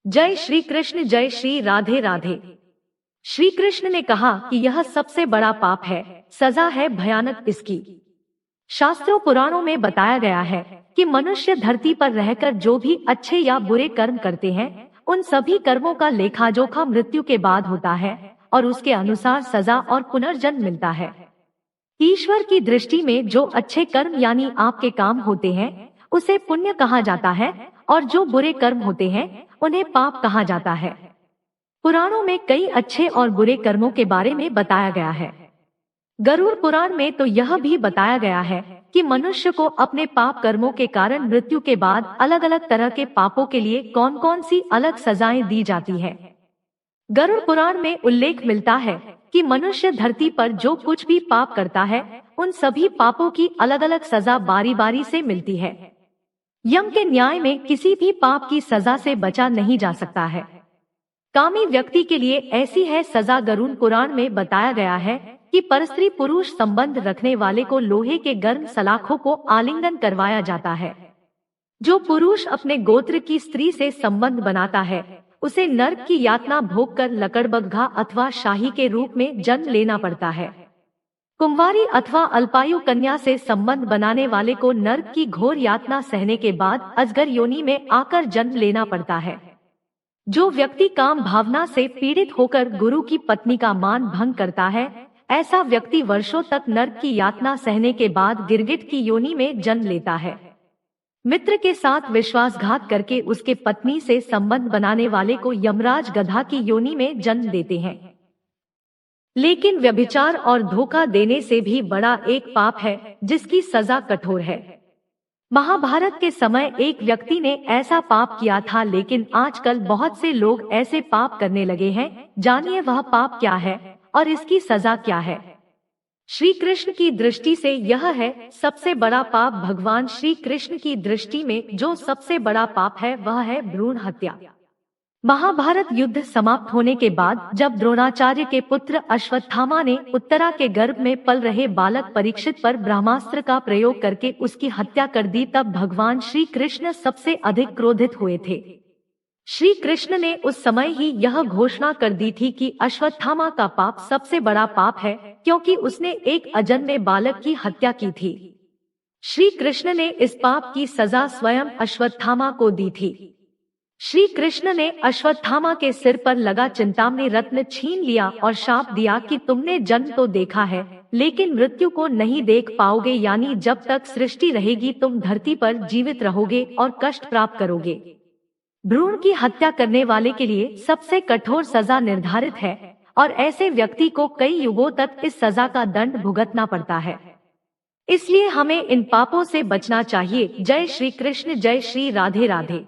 जय श्री कृष्ण, जय श्री राधे राधे। श्री कृष्ण ने कहा कि यह सबसे बड़ा पाप है, सजा है भयानक इसकी। शास्त्रों पुराणों में बताया गया है कि मनुष्य धरती पर रहकर जो भी अच्छे या बुरे कर्म करते हैं, उन सभी कर्मों का लेखा जोखा मृत्यु के बाद होता है और उसके अनुसार सजा और पुनर्जन्म मिलता है। ईश्वर की दृष्टि में जो अच्छे कर्म यानी आपके काम होते हैं, उसे पुण्य कहा जाता है और जो बुरे कर्म होते हैं उन्हें पाप कहा जाता है। पुराणों में कई अच्छे और बुरे कर्मों के बारे में बताया गया है। गरुड़ पुराण में तो यह भी बताया गया है कि मनुष्य को अपने पाप कर्मों के कारण मृत्यु के बाद अलग अलग तरह के पापों के लिए कौन कौन सी अलग सजाएं दी जाती है। गरुड़ पुराण में उल्लेख मिलता है कि मनुष्य धरती पर जो कुछ भी पाप करता है, उन सभी पापों की अलग अलग सजा बारी बारी से मिलती है। यम के न्याय में किसी भी पाप की सजा से बचा नहीं जा सकता है। कामी व्यक्ति के लिए ऐसी है सजा। गरुड़ पुराण में बताया गया है कि परस्त्री पुरुष संबंध रखने वाले को लोहे के गर्म सलाखों को आलिंगन करवाया जाता है। जो पुरुष अपने गोत्र की स्त्री से संबंध बनाता है, उसे नरक की यातना भोग कर लकड़बग्घा अथवा शाही के रूप में जन्म लेना पड़ता है। कुंवारी अथवा अल्पायु कन्या से संबंध बनाने वाले को नरक की घोर यातना सहने के बाद अजगर योनि में आकर जन्म लेना पड़ता है। जो व्यक्ति काम भावना से पीड़ित होकर गुरु की पत्नी का मान भंग करता है, ऐसा व्यक्ति वर्षों तक नरक की यातना सहने के बाद गिरगिट की योनि में जन्म लेता है। मित्र के साथ विश्वासघात करके उसके पत्नी से संबंध बनाने वाले को यमराज गधा की योनि में जन्म देते हैं। लेकिन व्यभिचार और धोखा देने से भी बड़ा एक पाप है जिसकी सजा कठोर है। महाभारत के समय एक व्यक्ति ने ऐसा पाप किया था, लेकिन आजकल बहुत से लोग ऐसे पाप करने लगे हैं। जानिए वह पाप क्या है और इसकी सजा क्या है। श्री कृष्ण की दृष्टि से यह है सबसे बड़ा पाप। भगवान श्री कृष्ण की दृष्टि में जो सबसे बड़ा पाप है वह है भ्रूण हत्या। महाभारत युद्ध समाप्त होने के बाद जब द्रोणाचार्य के पुत्र अश्वत्थामा ने उत्तरा के गर्भ में पल रहे बालक परीक्षित पर ब्रह्मास्त्र का प्रयोग करके उसकी हत्या कर दी, तब भगवान श्री कृष्ण सबसे अधिक क्रोधित हुए थे। श्री कृष्ण ने उस समय ही यह घोषणा कर दी थी कि अश्वत्थामा का पाप सबसे बड़ा पाप है, क्योंकि उसने एक अजन्मे बालक की हत्या की थी। श्री कृष्ण ने इस पाप की सजा स्वयं अश्वत्थामा को दी थी। श्री कृष्ण ने अश्वत्थामा के सिर पर लगा चिंतामणि रत्न छीन लिया और शाप दिया कि तुमने जन्म तो देखा है, लेकिन मृत्यु को नहीं देख पाओगे, यानी जब तक सृष्टि रहेगी तुम धरती पर जीवित रहोगे और कष्ट प्राप्त करोगे। भ्रूण की हत्या करने वाले के लिए सबसे कठोर सजा निर्धारित है और ऐसे व्यक्ति को कई युगों तक इस सजा का दंड भुगतना पड़ता है। इसलिए हमें इन पापों से बचना चाहिए। जय श्री कृष्ण, जय श्री राधे राधे।